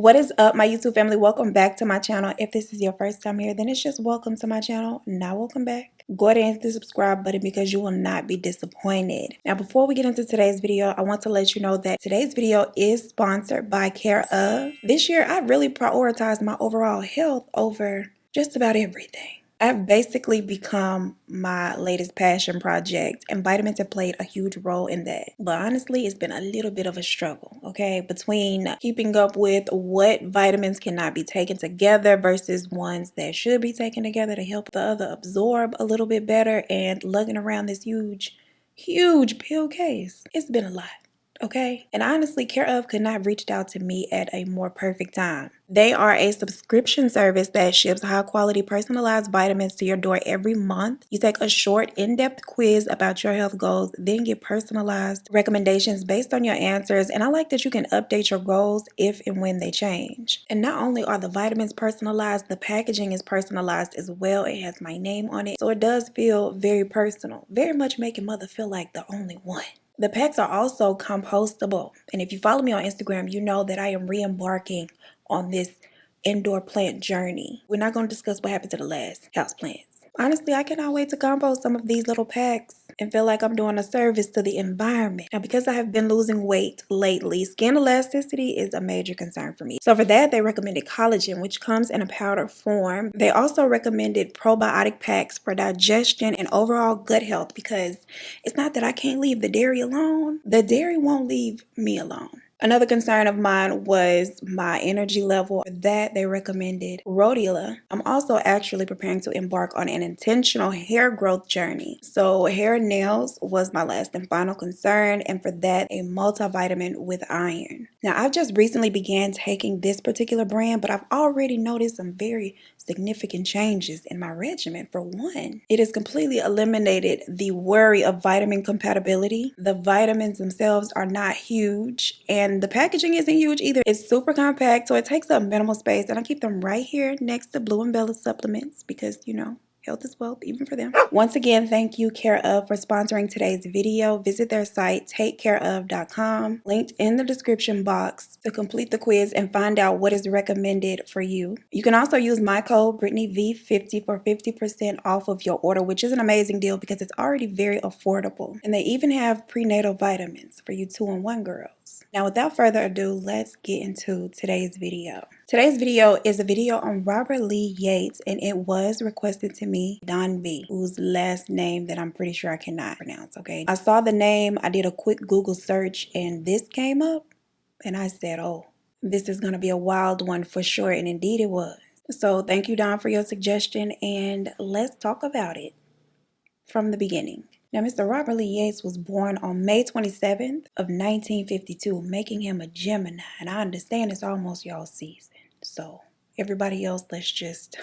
What is up, my YouTube family? Welcome back to my channel. If this is your first time here, then it's just welcome to my channel. Now welcome back. Go ahead and hit the subscribe button because you will not be disappointed. Now, before we get into today's video, I want to let you know that today's video is sponsored by Care Of. This year, I really prioritized my overall health over just about everything. I've basically become my latest passion project, and vitamins have played a huge role in that. But honestly, it's been a little bit of a struggle, okay? Between keeping up with what vitamins cannot be taken together versus ones that should be taken together to help the other absorb a little bit better, and lugging around this huge pill case. It's been a lot. Okay, and honestly, Care Of could not have reached out to me at a more perfect time. They are a subscription service that ships high quality personalized vitamins to your door every month. You take a short in-depth quiz about your health goals, then get personalized recommendations based on your answers. And I like that you can update your goals if and when they change. And not only are the vitamins personalized, the packaging is personalized as well. It has my name on it, so it does feel very personal, very much making mother feel like the only one. The packs are also compostable, and if you follow me on Instagram, you know that I am re-embarking on this indoor plant journey. We're not going to discuss what happened to the last house plants. Honestly, I cannot wait to compost some of these little packs and feel like I'm doing a service to the environment. Now, because I have been losing weight lately, skin elasticity is a major concern for me. So for that, they recommended collagen, which comes in a powder form. They also recommended probiotic packs for digestion and overall gut health, because it's not that I can't leave the dairy alone. The dairy won't leave me alone. Another concern of mine was my energy level. For that, they recommended rhodiola. I'm also actually preparing to embark on an intentional hair growth journey. So hair and nails was my last and final concern, and for that, a multivitamin with iron. Now, I've just recently began taking this particular brand, but I've already noticed some very significant changes in my regimen. For one, it has completely eliminated the worry of vitamin compatibility. The vitamins themselves are not huge, and the packaging isn't huge either. It's super compact, so it takes up minimal space, and I keep them right here next to Blue and Bella supplements because, you know, health is wealth, even for them. Once again, thank you, Care Of, for sponsoring today's video. Visit their site, takecareof.com, linked in the description box, to complete the quiz and find out what is recommended for you. You can also use my code BrittneyV50 for 50% off of your order, which is an amazing deal because it's already very affordable. And they even have prenatal vitamins for you 2-in-1 girls. Now, without further ado, let's get into today's video. Today's video is a video on Robert Lee Yates, and it was requested to me, Don B, whose last name that I'm pretty sure I cannot pronounce, okay? I saw the name, I did a quick Google search, and this came up, and I said, oh, this is gonna be a wild one for sure, and indeed it was. So thank you, Don, for your suggestion, and let's talk about it from the beginning. Now, Mr. Robert Lee Yates was born on May 27th of 1952, making him a Gemini, and I understand it's almost y'all season. So everybody else, let's just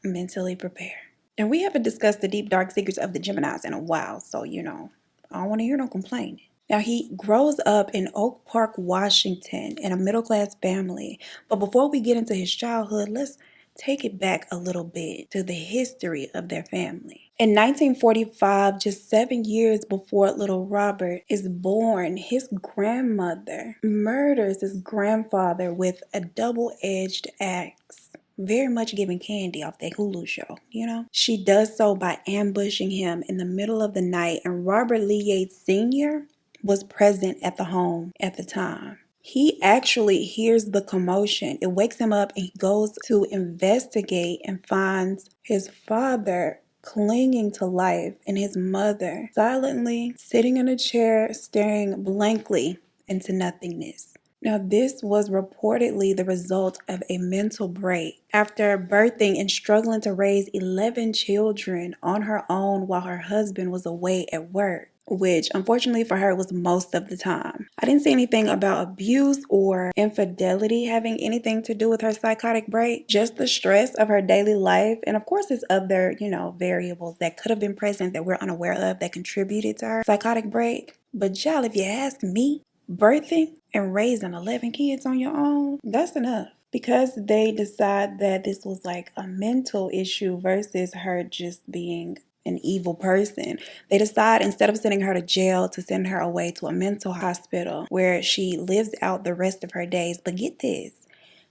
mentally prepare. And we haven't discussed the deep, dark secrets of the Geminis in a while, so, you know, I don't want to hear no complaining. Now, he grows up in Oak Park, Washington, in a middle-class family. But before we get into his childhood, let's take it back a little bit to the history of their family. In 1945, just 7 years before little Robert is born, his grandmother murders his grandfather with a double-edged axe, very much giving Candy off that Hulu show, you know? She does so by ambushing him in the middle of the night, and Robert Lee Yates Sr. was present at the home at the time. He actually hears the commotion. It wakes him up, and he goes to investigate and finds his father clinging to life and his mother silently sitting in a chair staring blankly into nothingness. Now, this was reportedly the result of a mental break. After birthing and struggling to raise 11 children on her own while her husband was away at work, which unfortunately for her was most of the time. I didn't see anything about abuse or infidelity having anything to do with her psychotic break, just the stress of her daily life. And of course, there's other, variables that could have been present that we're unaware of that contributed to her psychotic break. But y'all, if you ask me, birthing and raising 11 kids on your own, that's enough. Because they decide that this was like a mental issue versus her just being an evil person, they decide instead of sending her to jail to send her away to a mental hospital where she lives out the rest of her days. But get this,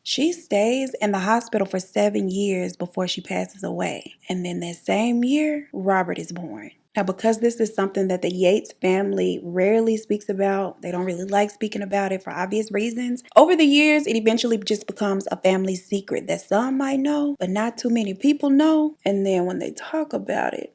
She stays in the hospital for 7 years before she passes away. And then that same year, Robert is born. Now, because this is something that the Yates family rarely speaks about, they don't really like speaking about it for obvious reasons. Over the years, it eventually just becomes a family secret that some might know, but not too many people know. And then when they talk about it,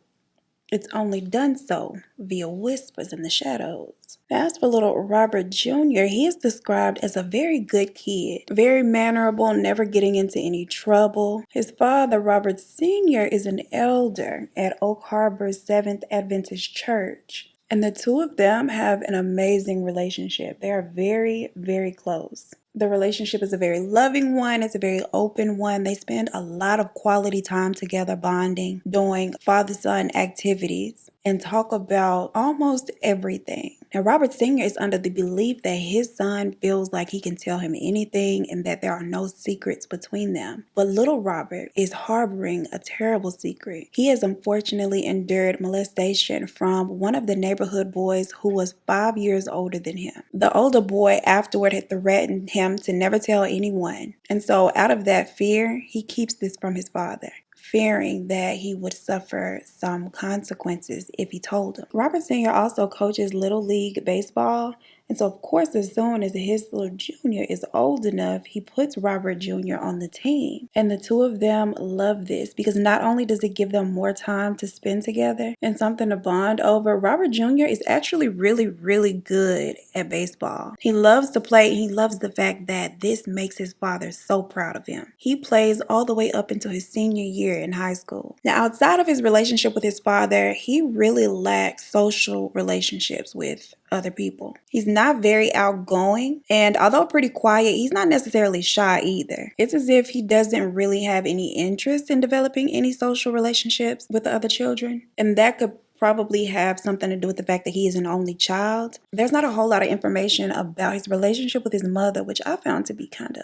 it's only done so via whispers in the shadows. As for little Robert Jr., he is described as a very good kid, very mannerable, never getting into any trouble. His father, Robert Sr., is an elder at Oak Harbor's Seventh Adventist Church. And the two of them have an amazing relationship. They are very, very close. The relationship is a very loving one. It's a very open one. They spend a lot of quality time together bonding, doing father-son activities, and talk about almost everything. Now, Robert Sr. is under the belief that his son feels like he can tell him anything and that there are no secrets between them. But little Robert is harboring a terrible secret. He has unfortunately endured molestation from one of the neighborhood boys who was 5 years older than him. The older boy afterward had threatened him to never tell anyone. And so out of that fear, he keeps this from his father, fearing that he would suffer some consequences if he told him. Robert Sr. also coaches Little League Baseball, and so of course as soon as his little junior is old enough, he puts Robert Jr. on the team. And the two of them love this because not only does it give them more time to spend together and something to bond over, Robert Jr. is actually really, really good at baseball. He loves to play. He loves the fact that this makes his father so proud of him. He plays all the way up until his senior year in high school. Now, outside of his relationship with his father, he really lacks social relationships with other people. He's not very outgoing, and although pretty quiet, he's not necessarily shy either. It's as if he doesn't really have any interest in developing any social relationships with the other children, and that could probably have something to do with the fact that he is an only child. There's not a whole lot of information about his relationship with his mother, which I found to be kind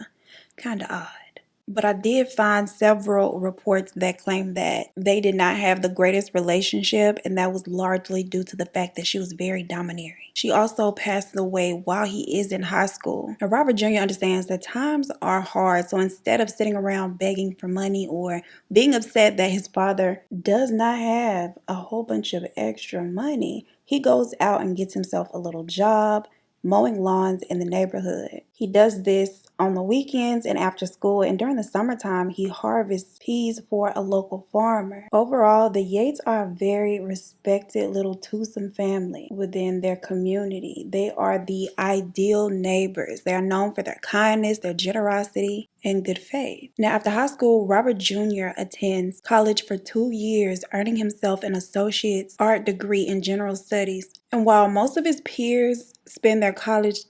of odd. But I did find several reports that claim that they did not have the greatest relationship, and that was largely due to the fact that she was very domineering. She also passed away while he is in high school. And Robert Jr. understands that times are hard, so instead of sitting around begging for money or being upset that his father does not have a whole bunch of extra money, he goes out and gets himself a little job mowing lawns in the neighborhood. He does this on the weekends and after school, and during the summertime, he harvests peas for a local farmer. Overall, the Yates are a very respected little twosome family within their community. They are the ideal neighbors. They are known for their kindness, their generosity, and good faith. Now, after high school, Robert Jr. attends college for 2 years, earning himself an associate's art degree in general studies. And while most of his peers spend their college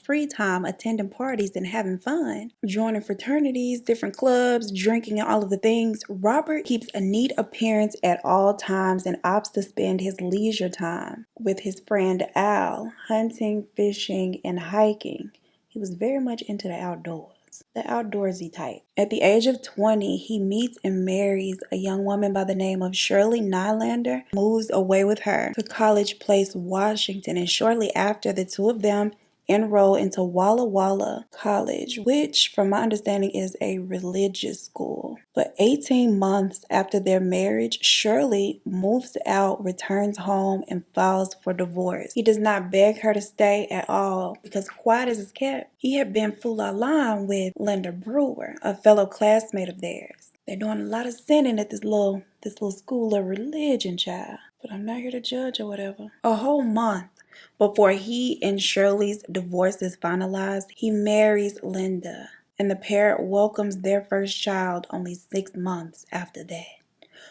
free time attending parties and having fun, joining fraternities, different clubs, drinking and all of the things, Robert keeps a neat appearance at all times and opts to spend his leisure time with his friend Al, hunting, fishing, and hiking. He was very much into the outdoors. The outdoorsy type. At the age of 20, he meets and marries a young woman by the name of Shirley Nylander, moves away with her to College Place, Washington, and shortly after, the two of them enroll into Walla Walla College, which, from my understanding, is a religious school. But 18 months after their marriage, Shirley moves out, returns home, and files for divorce. He does not beg her to stay at all because, quiet as it's kept, he had been fool-a-line with Linda Brewer, a fellow classmate of theirs. They're doing a lot of sinning at this little school of religion, child. But I'm not here to judge or whatever. A whole month before he and Shirley's divorce is finalized, he marries Linda, and the pair welcomes their first child only 6 months after that.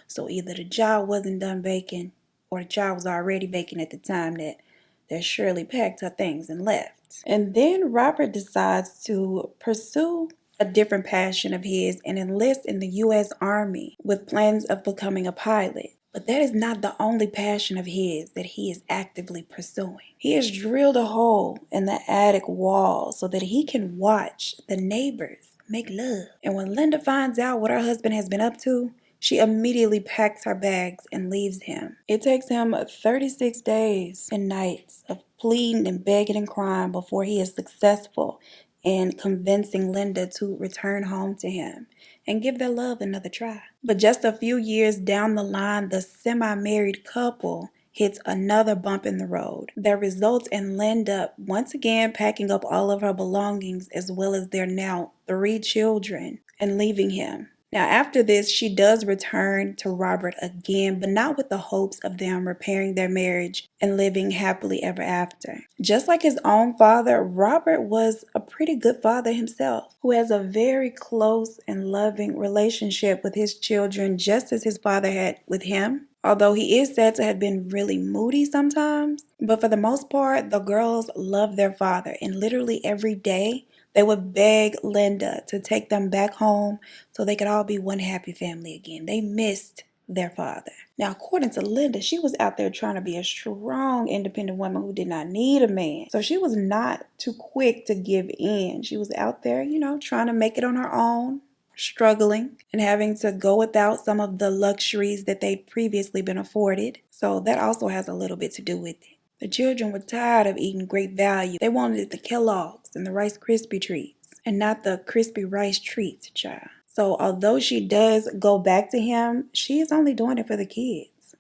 So either the child wasn't done baking, or the child was already baking at the time that Shirley packed her things and left. And then Robert decides to pursue a different passion of his and enlist in the U.S. Army with plans of becoming a pilot. But that is not the only passion of his that he is actively pursuing. He has drilled a hole in the attic wall so that he can watch the neighbors make love. And when Linda finds out what her husband has been up to, she immediately packs her bags and leaves him. It takes him 36 days and nights of pleading and begging and crying before he is successful and convincing Linda to return home to him and give their love another try. But just a few years down the line, the semi-married couple hits another bump in the road that results in Linda once again packing up all of her belongings as well as their now 3 children and leaving him. Now, after this, she does return to Robert again, but not with the hopes of them repairing their marriage and living happily ever after. Just like his own father, Robert was a pretty good father himself, who has a very close and loving relationship with his children, just as his father had with him. Although he is said to have been really moody sometimes, but for the most part, the girls loved their father, and literally every day, they would beg Linda to take them back home so they could all be one happy family again. They missed their father. Now, according to Linda, she was out there trying to be a strong, independent woman who did not need a man. So she was not too quick to give in. She was out there, trying to make it on her own, struggling, and having to go without some of the luxuries that they'd previously been afforded. So that also has a little bit to do with it. The children were tired of eating great value. They wanted the Kellogg's and the Rice Krispie treats, and not the crispy rice treats, child. So although she does go back to him, she is only doing it for the kids,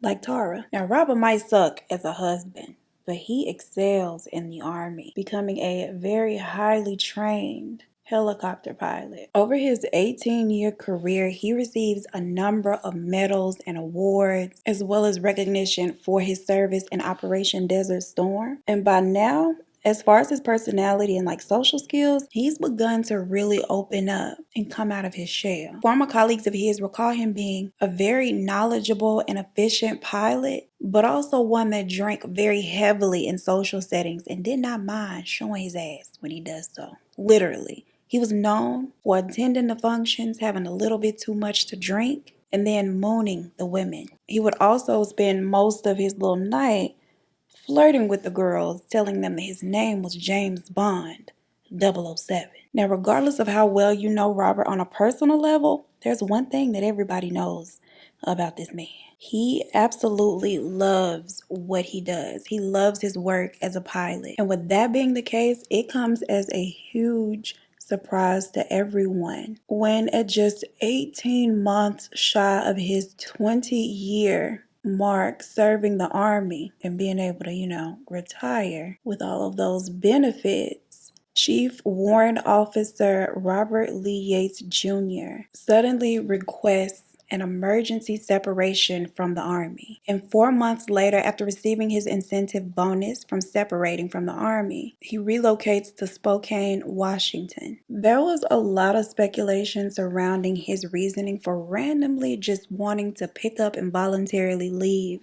like Tara. Now, Robert might suck as a husband, but he excels in the Army, becoming a very highly trained helicopter pilot. Over his 18-year career, he receives a number of medals and awards, as well as recognition for his service in Operation Desert Storm. And by now, as far as his personality and social skills, he's begun to really open up and come out of his shell. Former colleagues of his recall him being a very knowledgeable and efficient pilot, but also one that drank very heavily in social settings and did not mind showing his ass when he does so. Literally. He was known for attending the functions, having a little bit too much to drink, and then mooning the women. He would also spend most of his little night flirting with the girls, telling them that his name was James Bond, 007. Now, regardless of how well you know Robert on a personal level, there's one thing that everybody knows about this man. He absolutely loves what he does. He loves his work as a pilot. And with that being the case, it comes as a huge surprise to everyone when at just 18 months shy of his 20-year mark serving the Army and being able to, retire with all of those benefits, Chief Warrant Officer Robert Lee Yates Jr. suddenly requests an emergency separation from the Army. And 4 months later, after receiving his incentive bonus from separating from the Army, he relocates to Spokane, Washington. There was a lot of speculation surrounding his reasoning for randomly just wanting to pick up and voluntarily leave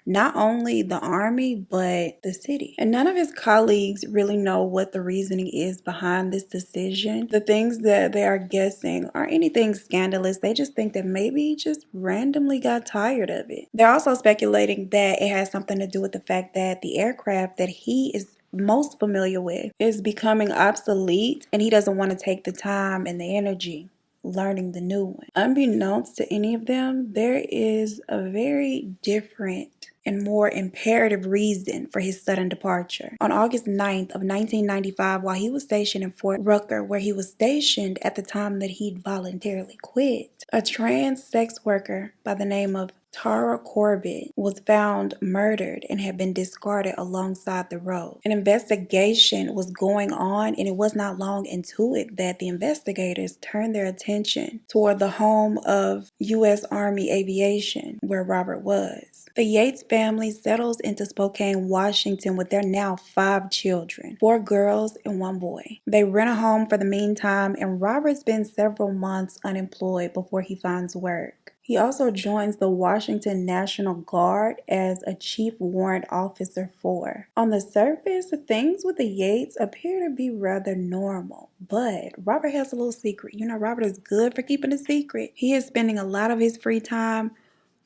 not only the Army, but the city. And none of his colleagues really know what the reasoning is behind this decision. The things that they are guessing aren't anything scandalous. They just think that maybe he just randomly got tired of it. They're also speculating that it has something to do with the fact that the aircraft that he is most familiar with is becoming obsolete, and he doesn't want to take the time and the energy learning the new one. Unbeknownst to any of them, there is a very different and more imperative reason for his sudden departure. On August 9th of 1995, while he was stationed in Fort Rucker, where he was stationed at the time that he'd voluntarily quit, a trans sex worker by the name of Tara Corbett was found murdered and had been discarded alongside the road. An investigation was going on, and it was not long into it that the investigators turned their attention toward the home of U.S. Army Aviation, where Robert was. The Yates family settles into Spokane, Washington with their now 5 children, 4 girls and 1 boy. They rent a home for the meantime, and Robert spends several months unemployed before he finds work. He also joins the Washington National Guard as a Chief Warrant Officer 4. On the surface, things with the Yates appear to be rather normal, but Robert has a little secret. Robert is good for keeping a secret. He is spending a lot of his free time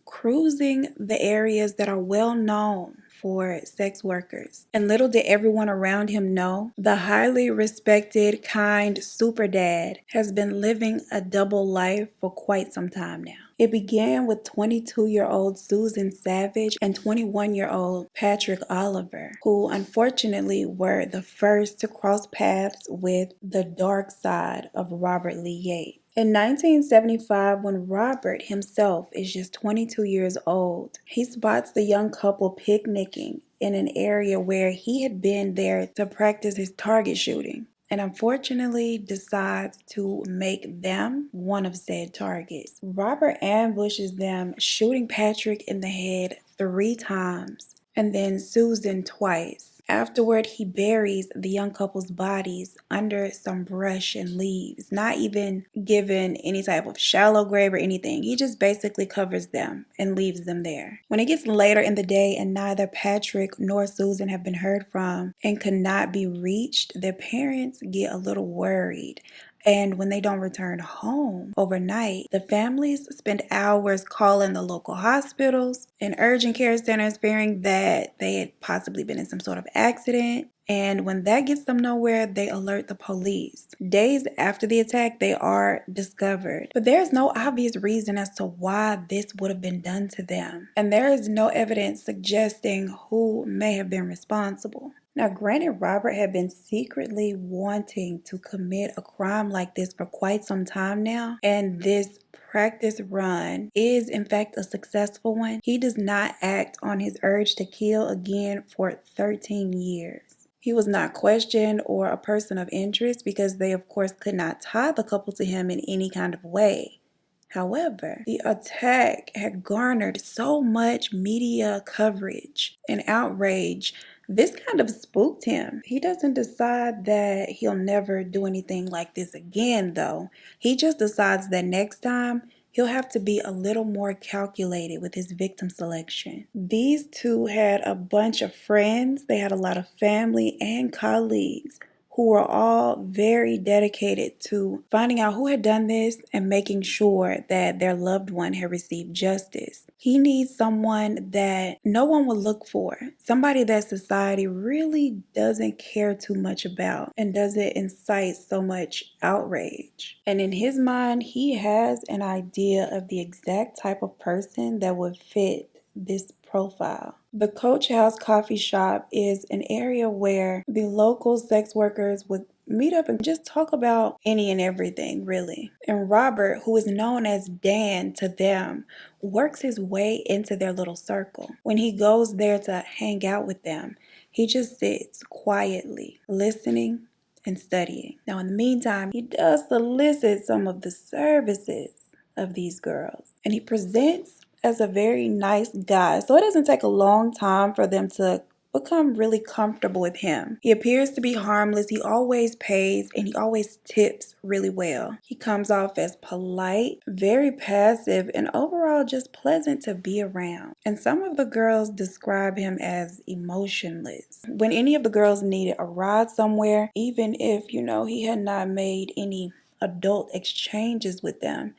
cruising the areas that are well known for sex workers. And little did everyone around him know, the highly respected, kind super dad has been living a double life for quite some time now. It began with 22-year-old Susan Savage and 21-year-old Patrick Oliver, who unfortunately were the first to cross paths with the dark side of Robert Lee Yates. In 1975, when Robert himself is just 22 years old, he spots the young couple picnicking in an area where he had been there to practice his target shooting, and unfortunately decides to make them one of said targets. Robert ambushes them, shooting Patrick in the head 3 times and then Susan twice. Afterward, he buries the young couple's bodies under some brush and leaves, not even given any type of shallow grave or anything. He just basically covers them and leaves them there. When it gets later in the day and neither Patrick nor Susan have been heard from and could not be reached, their parents get a little worried. And when they don't return home overnight, the families spend hours calling the local hospitals and urgent care centers, fearing that they had possibly been in some sort of accident. And when that gets them nowhere, they alert the police. Days after the attack, they are discovered. But there's no obvious reason as to why this would have been done to them. And there is no evidence suggesting who may have been responsible. Now, granted, Robert had been secretly wanting to commit a crime like this for quite some time now, and this practice run is in fact a successful one. He does not act on his urge to kill again for 13 years. He was not questioned or a person of interest because they, of course, could not tie the couple to him in any kind of way. However, the attack had garnered so much media coverage and outrage. This kind of spooked him. He doesn't decide that he'll never do anything like this again, though. He just decides that next time he'll have to be a little more calculated with his victim selection. These two had a bunch of friends. They had a lot of family and colleagues who were all very dedicated to finding out who had done this and making sure that their loved one had received justice. He needs someone that no one would look for, somebody that society really doesn't care too much about and doesn't incite so much outrage. And in his mind, he has an idea of the exact type of person that would fit this profile. The Coach House coffee shop is an area where the local sex workers would meet up and just talk about any and everything, really. And Robert, who is known as Dan to them, works his way into their little circle. When he goes there to hang out with them, he just sits quietly, listening and studying. Now, in the meantime, he does solicit some of the services of these girls, and he presents as a very nice guy. So it doesn't take a long time for them to become really comfortable with him. He appears to be harmless. He always pays and he always tips really well. He comes off as polite, very passive, and overall just pleasant to be around. And some of the girls describe him as emotionless. When any of the girls needed a ride somewhere, even if, he had not made any adult exchanges with them,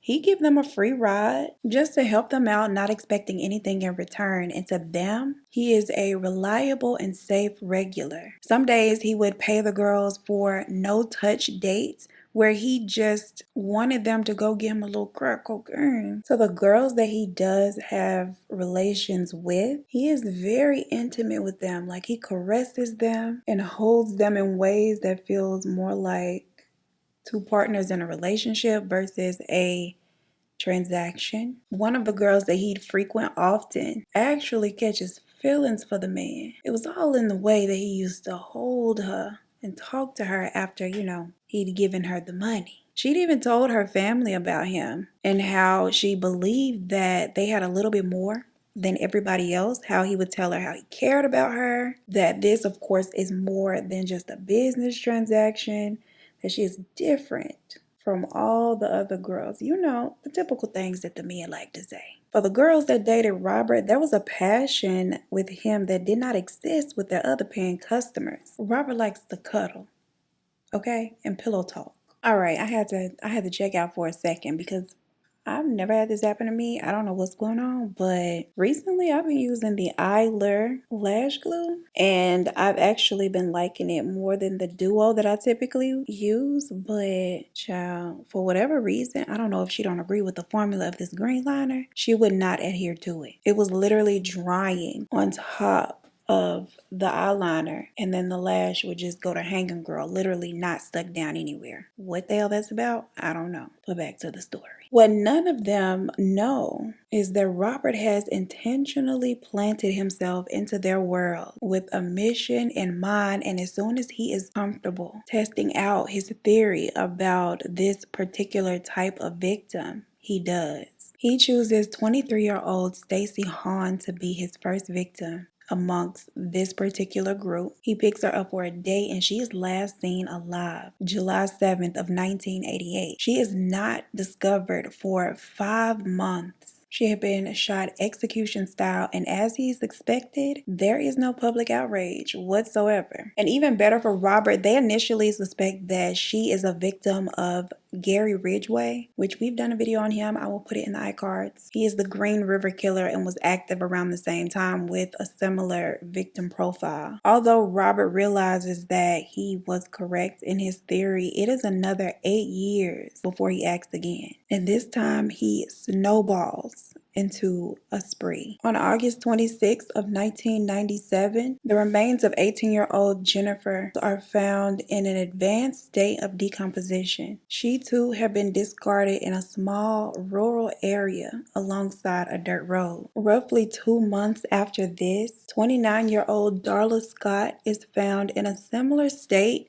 he give them a free ride just to help them out, not expecting anything in return. And to them, he is a reliable and safe regular. Some days he would pay the girls for no-touch dates where he just wanted them to go get him a little crack cocaine. So the girls that he does have relations with, he is very intimate with them. Like, he caresses them and holds them in ways that feels more like two partners in a relationship versus a transaction. One of the girls that he'd frequent often actually catches feelings for the man. It was all in the way that he used to hold her and talk to her after, he'd given her the money. She'd even told her family about him and how she believed that they had a little bit more than everybody else, how he would tell her how he cared about her, that this, of course, is more than just a business transaction, that she is different from all the other girls. The typical things that the men like to say. For the girls that dated Robert, there was a passion with him that did not exist with their other paying customers. Robert likes to cuddle, okay, and pillow talk. All right, I had to check out for a second because I've never had this happen to me. I don't know what's going on, but recently I've been using the Eyelure lash glue, and I've actually been liking it more than the duo that I typically use. But child, for whatever reason, I don't know if she don't agree with the formula of this green liner, she would not adhere to it. It was literally drying on top of the eyeliner, and then the lash would just go to hanging girl, literally not stuck down anywhere. What the hell that's about, I don't know. But back to the story. What none of them know is that Robert has intentionally planted himself into their world with a mission in mind, and as soon as he is comfortable testing out his theory about this particular type of victim, he does. He chooses 23-year-old Stacy Hahn to be his first victim amongst this particular group. He picks her up for a date, and she is last seen alive July 7th of 1988. She is not discovered for 5 months. She had been shot execution style, and as he's expected, there is no public outrage whatsoever. And even better for Robert, they initially suspect that she is a victim of Gary Ridgway, which we've done a video on him. I will put it in the iCards. He is the Green River Killer and was active around the same time with a similar victim profile. Although Robert realizes that he was correct in his theory, it is another 8 years before he acts again. And this time he snowballs into a spree. On August 26th of 1997, the remains of 18-year-old Jennifer are found in an advanced state of decomposition. She too had been discarded in a small rural area alongside a dirt road. Roughly 2 months after this, 29-year-old Darla Scott is found in a similar state,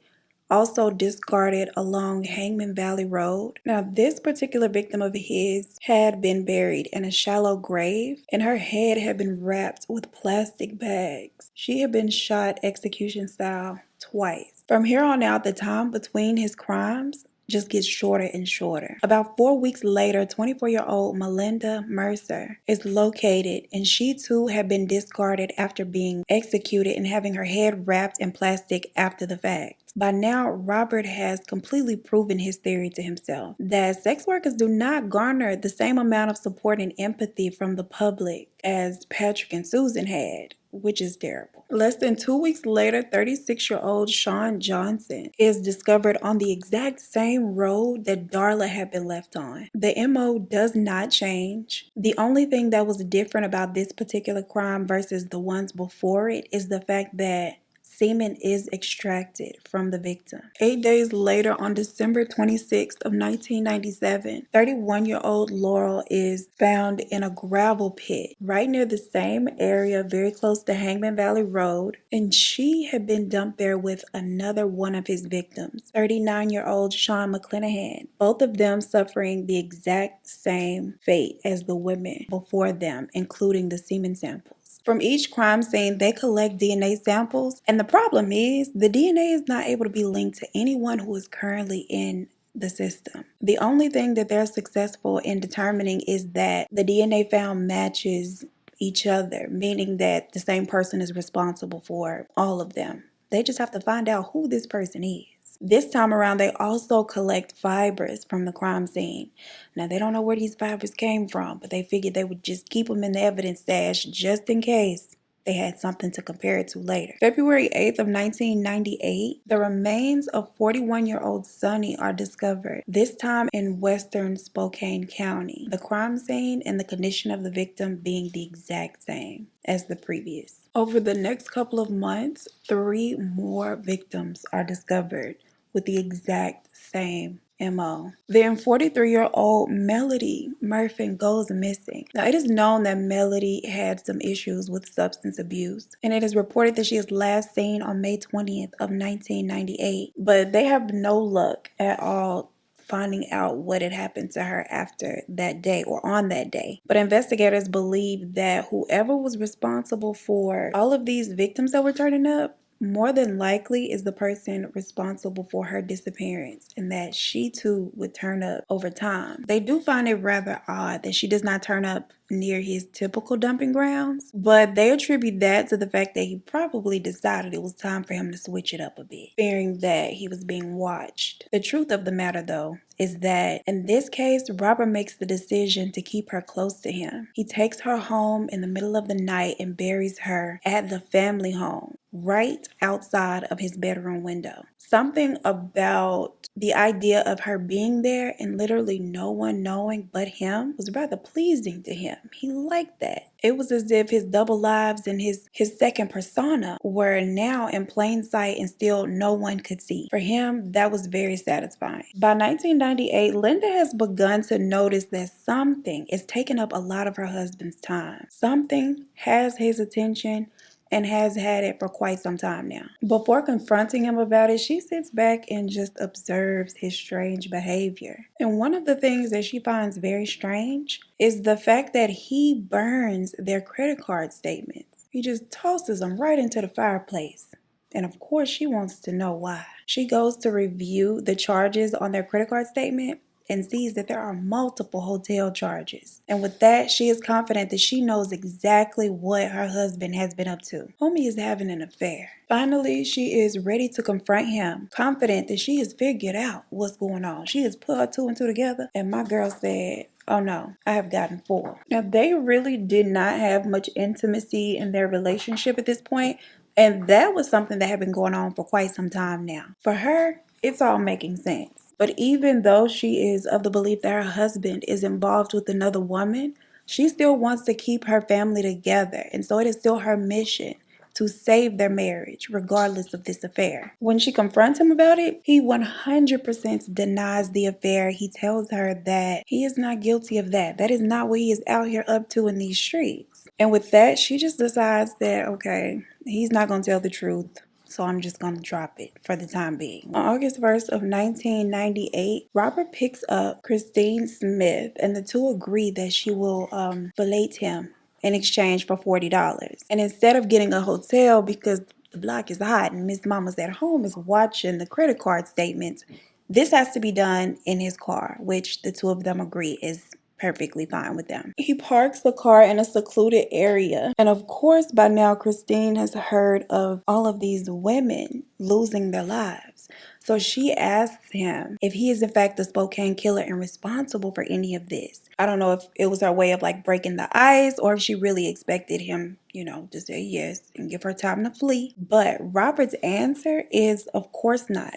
also discarded along Hangman Valley Road. Now, this particular victim of his had been buried in a shallow grave, and her head had been wrapped with plastic bags. She had been shot execution style twice. From here on out, the time between his crimes just gets shorter and shorter. About 4 weeks later, 24-year-old Melinda Mercer is located, and she too had been discarded after being executed and having her head wrapped in plastic after the fact. By now, Robert has completely proven his theory to himself that sex workers do not garner the same amount of support and empathy from the public as Patrick and Susan had, which is terrible. Less than 2 weeks later, 36-year-old Sean Johnson is discovered on the exact same road that Darla had been left on. The MO does not change. The only thing that was different about this particular crime versus the ones before it is the fact that semen is extracted from the victim. 8 days later, on December 26th of 1997, 31-year-old Laurel is found in a gravel pit right near the same area, very close to Hangman Valley Road, and she had been dumped there with another one of his victims, 39-year-old Sean McClanahan, both of them suffering the exact same fate as the women before them, including the semen samples. From each crime scene, they collect DNA samples, and the problem is the DNA is not able to be linked to anyone who is currently in the system. The only thing that they're successful in determining is that the DNA found matches each other, meaning that the same person is responsible for all of them. They just have to find out who this person is. This time around, they also collect fibers from the crime scene. Now, they don't know where these fibers came from, but they figured they would just keep them in the evidence stash just in case they had something to compare it to later. February 8th of 1998, the remains of 41-year-old Sonny are discovered, this time in western Spokane County. The crime scene and the condition of the victim being the exact same as the previous. Over the next couple of months, 3 more victims are discovered with the exact same MO. Then 43-year-old Melody Murphy goes missing. Now, it is known that Melody had some issues with substance abuse, and it is reported that she is last seen on May 20th of 1998, but they have no luck at all finding out what had happened to her after that day or on that day. But investigators believe that whoever was responsible for all of these victims that were turning up more than likely is the person responsible for her disappearance, and that she too would turn up over time. They do find it rather odd that she does not turn up near his typical dumping grounds, but they attribute that to the fact that he probably decided it was time for him to switch it up a bit, fearing that he was being watched. The truth of the matter, though, is that in this case, Robert makes the decision to keep her close to him. He takes her home in the middle of the night and buries her at the family home, right outside of his bedroom window. Something about the idea of her being there and literally no one knowing but him was rather pleasing to him. He liked that. It was as if his double lives and his second persona were now in plain sight and still no one could see. For him, that was very satisfying. By 1998, Linda has begun to notice that something is taking up a lot of her husband's time. Something has his attention and has had it for quite some time now. Before confronting him about it, she sits back and just observes his strange behavior. And one of the things that she finds very strange is the fact that he burns their credit card statements. He just tosses them right into the fireplace. And of course, she wants to know why. She goes to review the charges on their credit card statement and sees that there are multiple hotel charges. And with that, she is confident that she knows exactly what her husband has been up to. Homie is having an affair. Finally, she is ready to confront him, confident that she has figured out what's going on. She has put her two and two together, and my girl said, "Oh no, I have gotten four." Now, they really did not have much intimacy in their relationship at this point, and that was something that had been going on for quite some time now. For her, it's all making sense. But even though she is of the belief that her husband is involved with another woman, she still wants to keep her family together. And so it is still her mission to save their marriage, regardless of this affair. When she confronts him about it, he 100% denies the affair. He tells her that he is not guilty of that. That is not what he is out here up to in these streets. And with that, she just decides that, okay, he's not going to tell the truth. So I'm just going to drop it for the time being. On August 1st of 1998, Robert picks up Christine Smith, and the two agree that she will fillet him in exchange for $40. And instead of getting a hotel because the block is hot and Miss Mama's at home is watching the credit card statements, this has to be done in his car, which the two of them agree is perfectly fine with them. He parks the car in a secluded area. And of course, by now, Christine has heard of all of these women losing their lives. So she asks him if he is in fact the Spokane killer and responsible for any of this. I don't know if it was her way of like breaking the ice or if she really expected him, to say yes and give her time to flee. But Robert's answer is, of course not.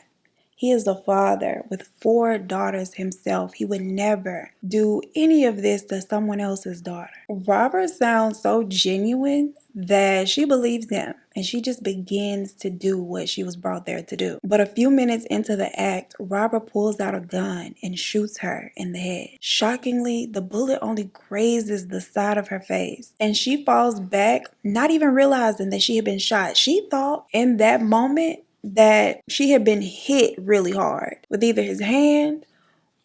He is a father with 4 daughters himself. He would never do any of this to someone else's daughter. Robert sounds so genuine that she believes him and she just begins to do what she was brought there to do. But a few minutes into the act, Robert pulls out a gun and shoots her in the head. Shockingly, the bullet only grazes the side of her face and she falls back, not even realizing that she had been shot. She thought in that moment that she had been hit really hard with either his hand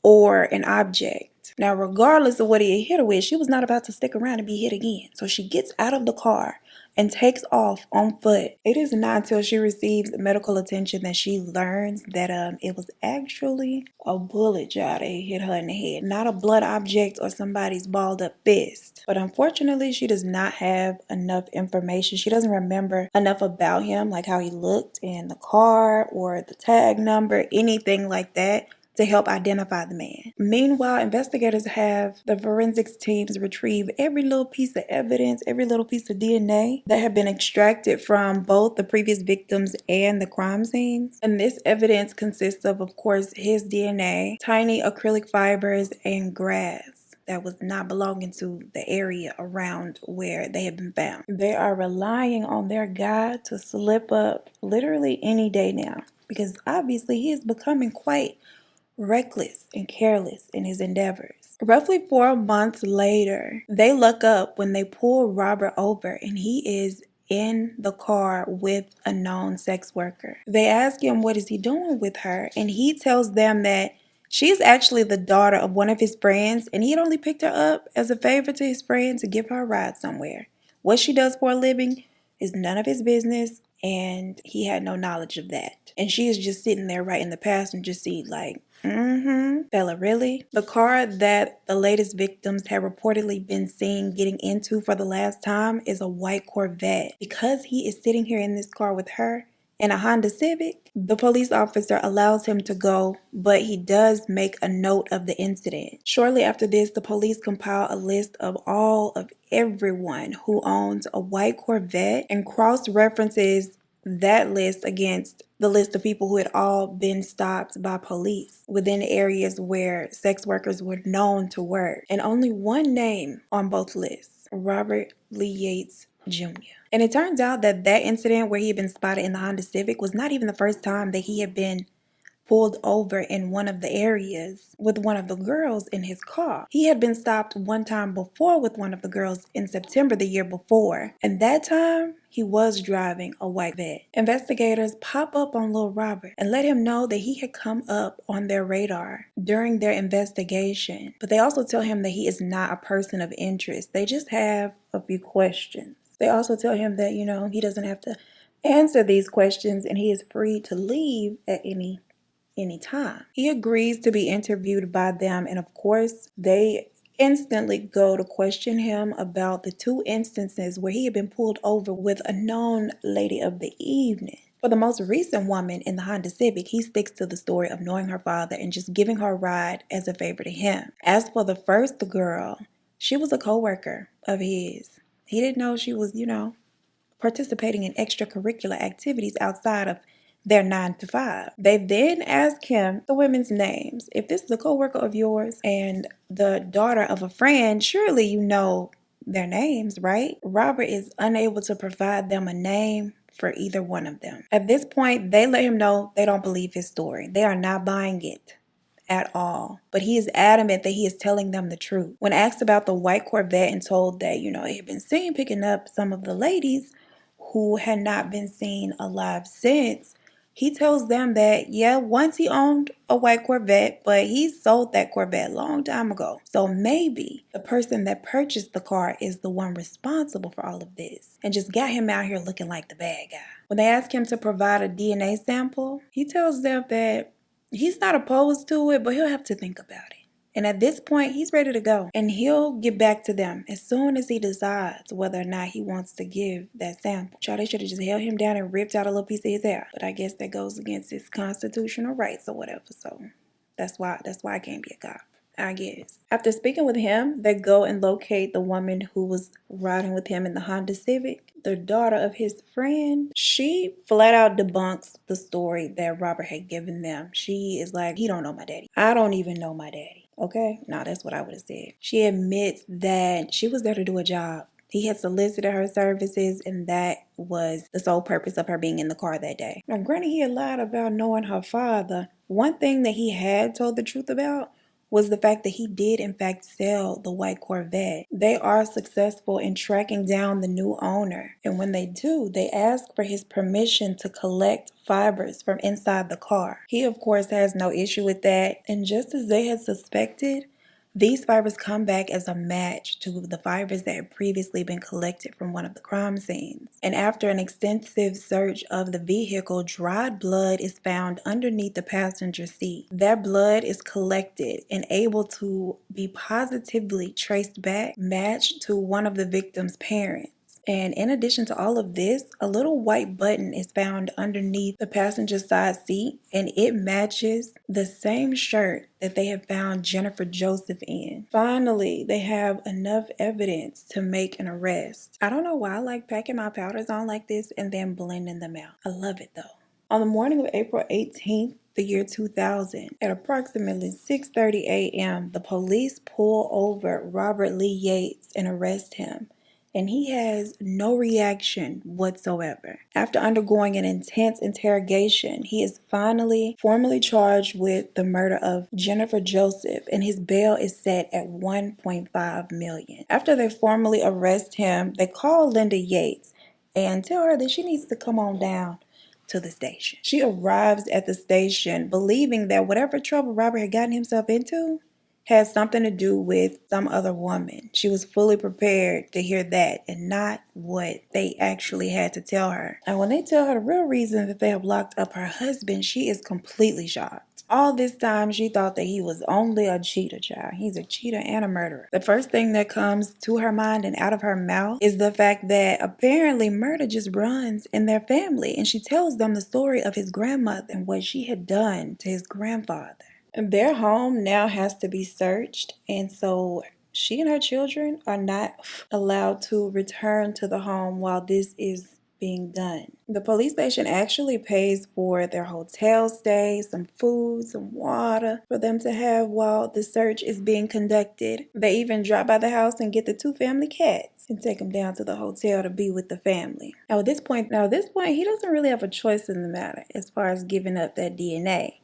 or an object. Now, regardless of what he had hit her with, she was not about to stick around and be hit again. So she gets out of the car and takes off on foot. It is not until she receives medical attention that she learns that it was actually a bullet jar that hit her in the head, not a blunt object or somebody's balled up fist. But unfortunately, she does not have enough information. She doesn't remember enough about him, like how he looked in the car or the tag number, anything like that, to help identify the man. Meanwhile, investigators have the forensics teams retrieve every little piece of evidence, every little piece of DNA that had been extracted from both the previous victims and the crime scenes. And this evidence consists of course, his DNA, tiny acrylic fibers, and grass that was not belonging to the area around where they had been found. They are relying on their guy to slip up literally any day now, because obviously he is becoming quite reckless and careless in his endeavors. Roughly 4 months later, they look up when they pull Robert over and he is in the car with a known sex worker. They ask him what is he doing with her, and he tells them that she's actually the daughter of one of his friends and he had only picked her up as a favor to his friend to give her a ride somewhere. What she does for a living is none of his business, and he had no knowledge of that. And she is just sitting there right in the passenger seat like, Bella, really? The car that the latest victims had reportedly been seen getting into for the last time is a white Corvette. Because he is sitting here in this car with her in a Honda Civic, the police officer allows him to go, but he does make a note of the incident. Shortly after this, the police compile a list of all of everyone who owns a white Corvette and cross-references that list against the list of people who had all been stopped by police within areas where sex workers were known to work. And only one name on both lists, Robert Lee Yates Jr. And it turns out that that incident where he had been spotted in the Honda Civic was not even the first time that he had been pulled over in one of the areas with one of the girls in his car. He had been stopped one time before with one of the girls in September the year before, and that time he was driving a white Vet. Investigators pop up on Lil Robert and let him know that he had come up on their radar during their investigation, but they also tell him that he is not a person of interest. They just have a few questions. They also tell him that, he doesn't have to answer these questions and he is free to leave at any time. He agrees to be interviewed by them, and of course, they instantly go to question him about the 2 instances where he had been pulled over with a known lady of the evening. For the most recent woman in the Honda Civic, he sticks to the story of knowing her father and just giving her a ride as a favor to him. As for the first girl, she was a co-worker of his. He didn't know she was, participating in extracurricular activities outside of their 9 to 5. They then ask him the women's names. If this is a co-worker of yours and the daughter of a friend, surely you know their names, right? Robert is unable to provide them a name for either one of them. At this point, they let him know they don't believe his story. They are not buying it at all. But he is adamant that he is telling them the truth. When asked about the white Corvette and told that, he had been seen picking up some of the ladies who had not been seen alive since, he tells them that, yeah, once he owned a white Corvette, but he sold that Corvette a long time ago. So maybe the person that purchased the car is the one responsible for all of this and just got him out here looking like the bad guy. When they ask him to provide a DNA sample, he tells them that he's not opposed to it, but he'll have to think about it. And at this point, he's ready to go. And he'll get back to them as soon as he decides whether or not he wants to give that sample. Child, they should have just held him down and ripped out a little piece of his hair. But I guess that goes against his constitutional rights or whatever. So that's why I can't be a cop, I guess. After speaking with him, they go and locate the woman who was riding with him in the Honda Civic. The daughter of his friend, she flat out debunks the story that Robert had given them. She is like, he don't know my daddy. I don't even know my daddy. Okay? No, that's what I would have said. She admits that she was there to do a job. He had solicited her services, and that was the sole purpose of her being in the car that day. Now, granted, he had lied about knowing her father. One thing that he had told the truth about was the fact that he did in fact sell the white Corvette. They are successful in tracking down the new owner, and when they do, they ask for his permission to collect fibers from inside the car. He of course has no issue with that, and just as they had suspected, these fibers come back as a match to the fibers that had previously been collected from one of the crime scenes. And after an extensive search of the vehicle, dried blood is found underneath the passenger seat. That blood is collected and able to be positively traced back, matched to one of the victim's parents. And in addition to all of this, a little white button is found underneath the passenger side seat, and it matches the same shirt that they have found Jennifer Joseph in. Finally, they have enough evidence to make an arrest. I don't know why I like packing my powders on like this and then blending them out. I love it though. On the morning of April 18th, the year 2000, at approximately 6:30 a.m., the police pull over Robert Lee Yates and arrest him, and he has no reaction whatsoever. After undergoing an intense interrogation, he is finally formally charged with the murder of Jennifer Joseph, and his bail is set at $1.5 million. After they formally arrest him, they call Linda Yates and tell her that she needs to come on down to the station. She arrives at the station believing that whatever trouble Robert had gotten himself into has something to do with some other woman. She was fully prepared to hear that and not what they actually had to tell her. And when they tell her the real reason that they have locked up her husband, she is completely shocked. All this time, she thought that he was only a cheater, child. He's a cheater and a murderer. The first thing that comes to her mind and out of her mouth is the fact that apparently murder just runs in their family. And she tells them the story of his grandmother and what she had done to his grandfather. Their home now has to be searched, and so she and her children are not allowed to return to the home while this is being done. The police station actually pays for their hotel stay, some food, some water for them to have while the search is being conducted. They even drop by the house and get the 2 family cats and take them down to the hotel to be with the family. Now at this point, he doesn't really have a choice in the matter as far as giving up that DNA.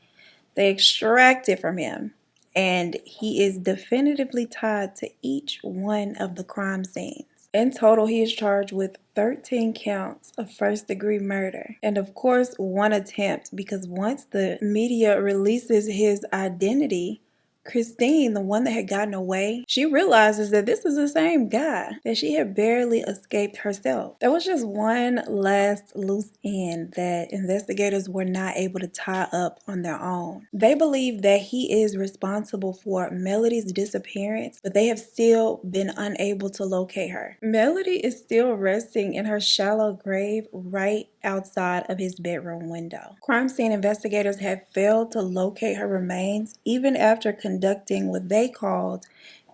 They extract it from him, and he is definitively tied to each one of the crime scenes. In total, he is charged with 13 counts of first-degree murder, and of course, 1 attempt, because once the media releases his identity, Christine, the one that had gotten away, she realizes that this is the same guy, that she had barely escaped herself. There was just one last loose end that investigators were not able to tie up on their own. They believe that he is responsible for Melody's disappearance, but they have still been unable to locate her. Melody is still resting in her shallow grave right outside of his bedroom window. Crime scene investigators had failed to locate her remains even after conducting what they called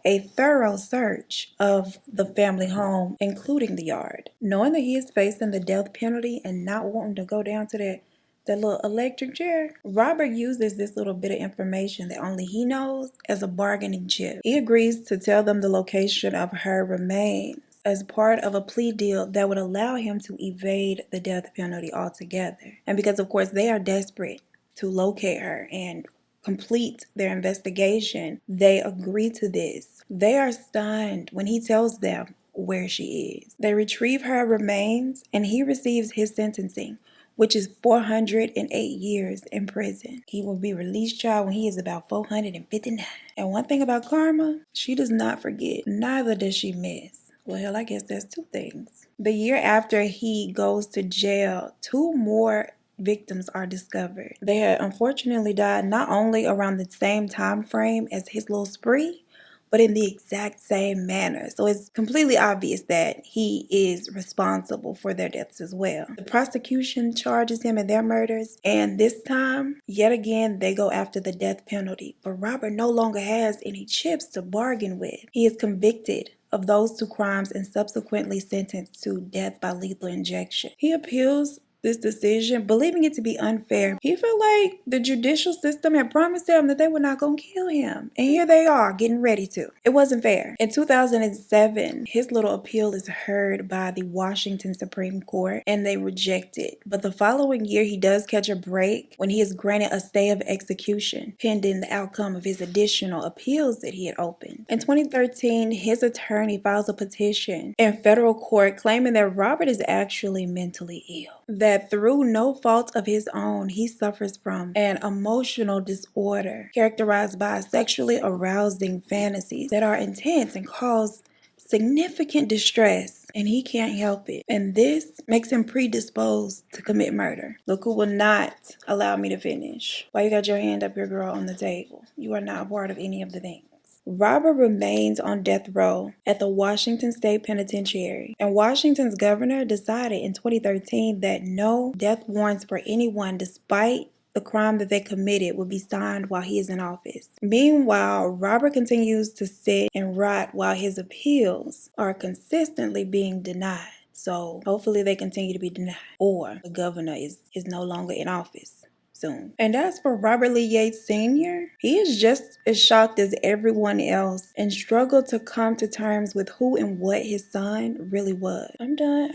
a thorough search of the family home, including the yard. Knowing that he is facing the death penalty and not wanting to go down to that little electric chair, Robert uses this little bit of information that only he knows as a bargaining chip. He agrees to tell them the location of her remains as part of a plea deal that would allow him to evade the death penalty altogether. And because, of course, they are desperate to locate her and complete their investigation, they agree to this. They are stunned when he tells them where she is. They retrieve her remains, and he receives his sentencing, which is 408 years in prison. He will be released, child, when he is about 459. And one thing about Karma, she does not forget. Neither does she miss. Well, hell, I guess there's 2 things. The year after he goes to jail, 2 more victims are discovered. They had unfortunately died not only around the same time frame as his little spree, but in the exact same manner. So it's completely obvious that he is responsible for their deaths as well. The prosecution charges him in their murders, and this time, yet again, they go after the death penalty. But Robert no longer has any chips to bargain with. He is convicted of those 2 crimes and subsequently sentenced to death by lethal injection. He appeals this decision, believing it to be unfair. He felt like the judicial system had promised him that they were not going to kill him. And here they are, getting ready to. It wasn't fair. In 2007, his little appeal is heard by the Washington Supreme Court, and they reject it. But the following year, he does catch a break when he is granted a stay of execution, pending the outcome of his additional appeals that he had opened. In 2013, his attorney files a petition in federal court claiming that Robert is actually mentally ill. That through no fault of his own, he suffers from an emotional disorder characterized by sexually arousing fantasies that are intense and cause significant distress, and he can't help it. And this makes him predisposed to commit murder. Look who will not allow me to finish. Why you got your hand up here, girl, on the table? You are not a part of any of the things. Robert remains on death row at the Washington State Penitentiary, and Washington's governor decided in 2013 that no death warrants for anyone despite the crime that they committed would be signed while he is in office. Meanwhile, Robert continues to sit and rot while his appeals are consistently being denied. So hopefully they continue to be denied, or the governor is no longer in office soon. And as for Robert Lee Yates Sr., he is just as shocked as everyone else and struggled to come to terms with who and what his son really was. I'm done.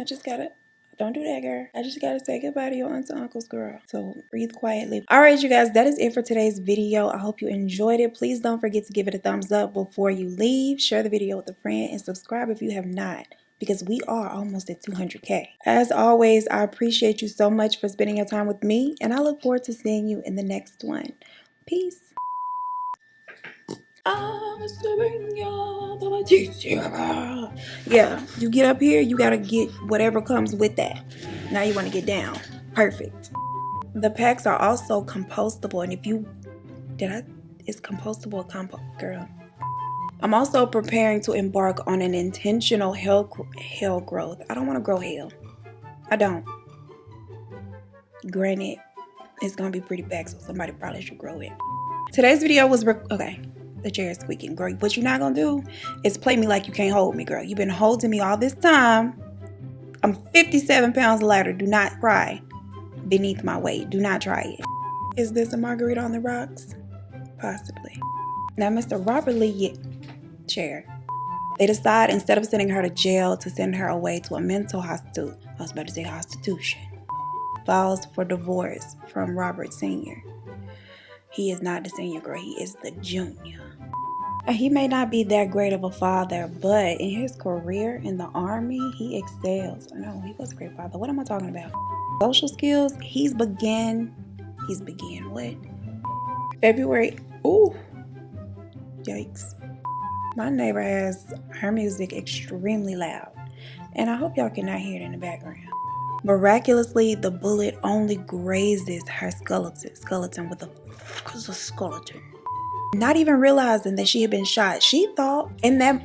Don't do that, girl. I just gotta say goodbye to your aunts and uncles, girl. So breathe quietly. All right, you guys, that is it for today's video. I hope you enjoyed it. Please don't forget to give it a thumbs up before you leave. Share the video with a friend and subscribe if you have not, because we are almost at 200K. As always, I appreciate you so much for spending your time with me, and I look forward to seeing you in the next one. Peace. Yeah, you get up here, you gotta get whatever comes with that. Now you wanna get down. Perfect. The packs are also compostable, and if you It's compostable girl. I'm also preparing to embark on an intentional hair growth. I don't want to grow hair. I don't. Granted, it's gonna be pretty back, so somebody probably should grow it. Today's video was okay. The chair is squeaking. Girl, what you're not gonna do is play me like you can't hold me, girl. You've been holding me all this time. I'm 57 pounds lighter. Do not cry beneath my weight. Do not try it. Is this a margarita on the rocks? Possibly. Now, Mr. Robert Lee chair. They decide instead of sending her to jail to send her away to a mental hospital. I was about to say hostitution. Files for divorce from Robert Sr. He is not the senior, girl. He is the junior. He may not be that great of a father, but in his career in the army, he excels. No, he was a great father. What am I talking about? Social skills, he's began what? February. Ooh. Yikes. My neighbor has her music extremely loud, and I hope y'all cannot hear it in the background. Miraculously, the bullet only grazes her skeleton with a skeleton. Not even realizing that she had been shot, she thought in that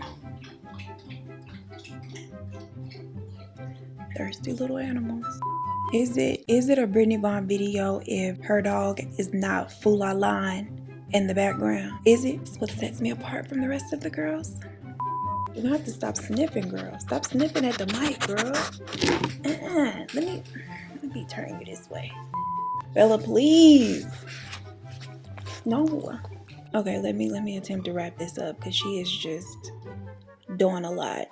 thirsty little animals. Is it a Brittney Vaughn video if her dog is not Fula Line in the background? Is it? It's what sets me apart from the rest of the girls. You don't have to stop sniffing, girl. Stop sniffing at the mic, girl. Let me turn you this way. Bella, please. No. Okay, let me attempt to wrap this up because she is just doing a lot.